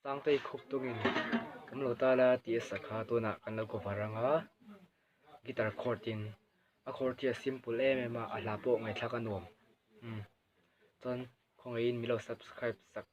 tang tei khuk tungin kan lo ta la ti sakha to na kan lo ko varanga guitar chord in a chord hi simple em a ala po ngai thla ka nuam chon khong in milo subscribe sak